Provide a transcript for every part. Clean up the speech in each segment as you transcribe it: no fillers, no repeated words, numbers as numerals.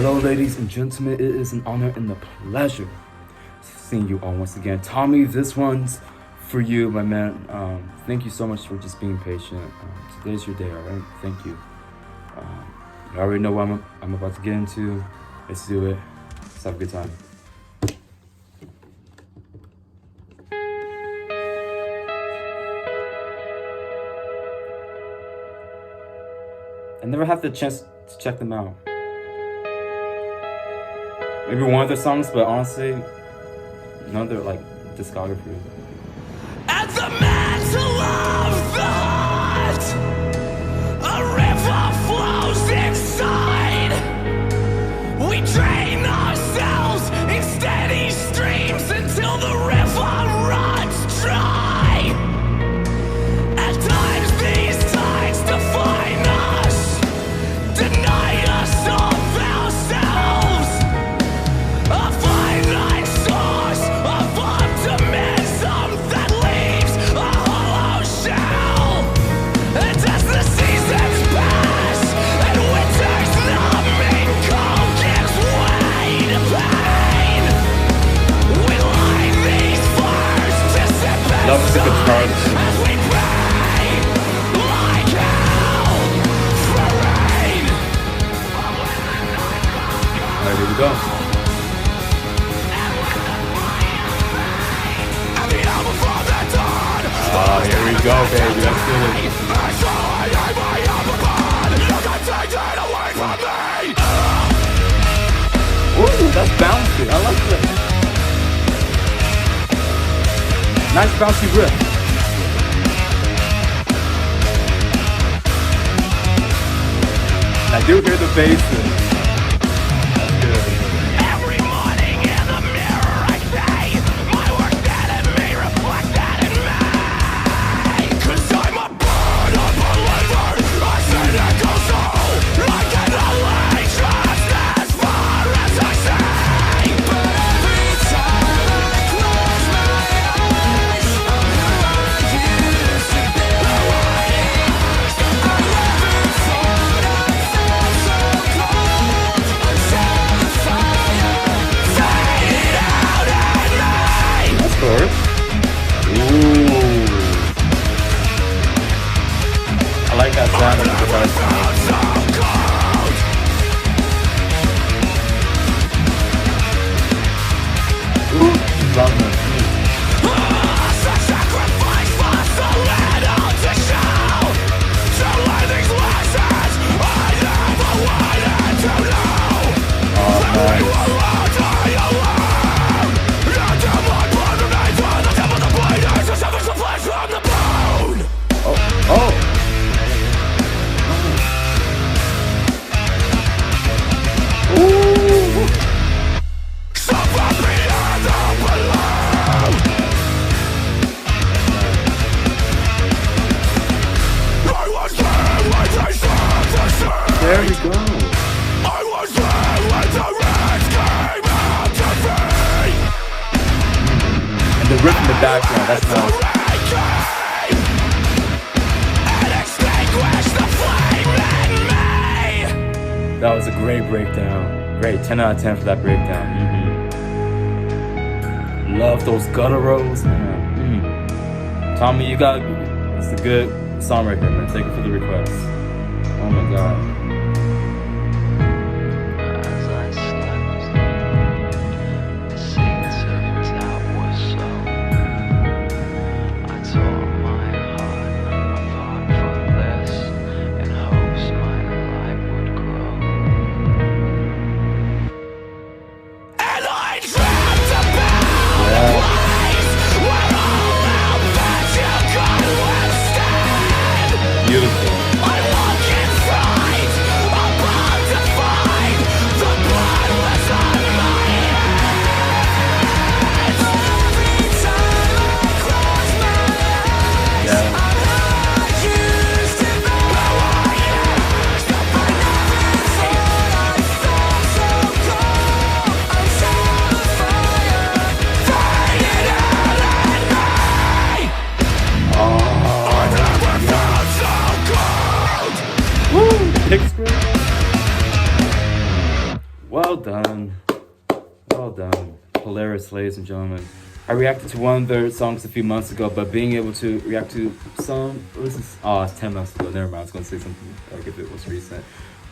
Hello, ladies and gentlemen. It is an honor and a pleasure seeing you all once again. Tommy, this one's for you, my man. Thank you so much for just being patient. Today's your day, all right? Thank you. You already know what I'm about to get into. Let's do it. Let's have a good time. I never had the chance to check them out. Maybe one of their songs, but honestly, none of their discography. At the mantle of the heart, a river flows inside. We drain ourselves in steady streams until the river runs dry. At times these tides define us, deny us of ourselves. A finite source of optimism that leaves a hollow shell. And as the seasons pass and winter's numbing cold gives way to pain, we line these fires to sip Love the guitar. as we pray like hell for rain. Alright, here we go. Here we go, baby. Let's do it. Ooh, that's bouncy. I like that. Nice bouncy riff. I do hear the bass. That's good. Every morning in the mirror I say my work that in me reflect that in me. 'Cause I'm a bird, a believer. I say that goes so. I can only trust as far as I say. But every time I close my eyes, I'm confused. I never thought I'd feel so cold until the fire faded out at night. That's chorus. Ooh. I like that sound of the guitar. Ooh, love that. There we go. I was there when the rats came out to me. And the riff in the background, that's nice. And extinguished the flame in me. That was a great breakdown. Great, 10 out of 10 for that breakdown. Love those gutturals, man. Tommy, it's a good song right here, man. Thank you for the request. Oh my god. Beautiful. I walk in fright. done. Well done. Polaris, ladies and gentlemen. I reacted to one of their songs a few months ago, but being able to react to some, it's 10 months ago. Never mind, I was going to say something like if it was recent.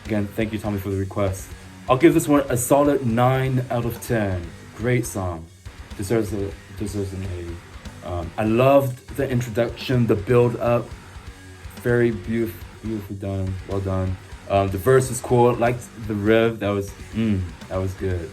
Again, thank you, Tommy, for the request. I'll give this one a solid 9 out of 10. Great song. Deserves an A. I loved the introduction, the build up. Very beautifully done. Well done. The verse was cool. Liked the riff. That was good.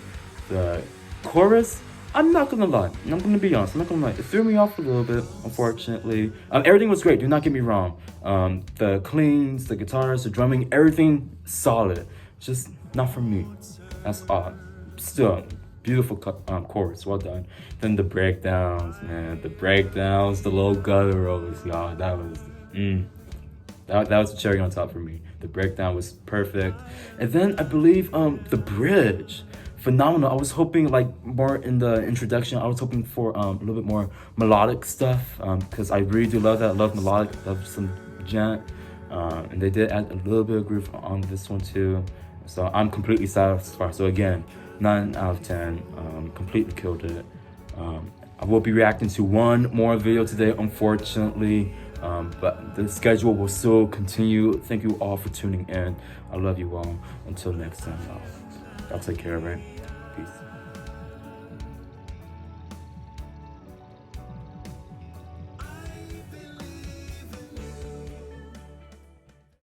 The chorus, I'm not gonna lie. I'm gonna be honest. I'm not gonna lie. It threw me off a little bit, unfortunately. Everything was great. Do not get me wrong. The cleans, the guitars, the drumming, everything solid. Just not for me. That's odd. Still, beautiful chorus. Well done. Then the breakdowns, man. The breakdowns, the low gutturals, y'all. That was that was a cherry on top for me. The breakdown was perfect. And then I believe the bridge. Phenomenal. I was hoping like more in the introduction. I was hoping for a little bit more melodic stuff because I really do love that. I love melodic, love some gent, and they did add a little bit of groove on this one too. So I'm completely satisfied. So again, 9 out of 10. Completely killed it. I will be reacting to one more video today, unfortunately, but the schedule will still continue. Thank you all for tuning in. I love you all. Until next time, y'all take care, right? Peace.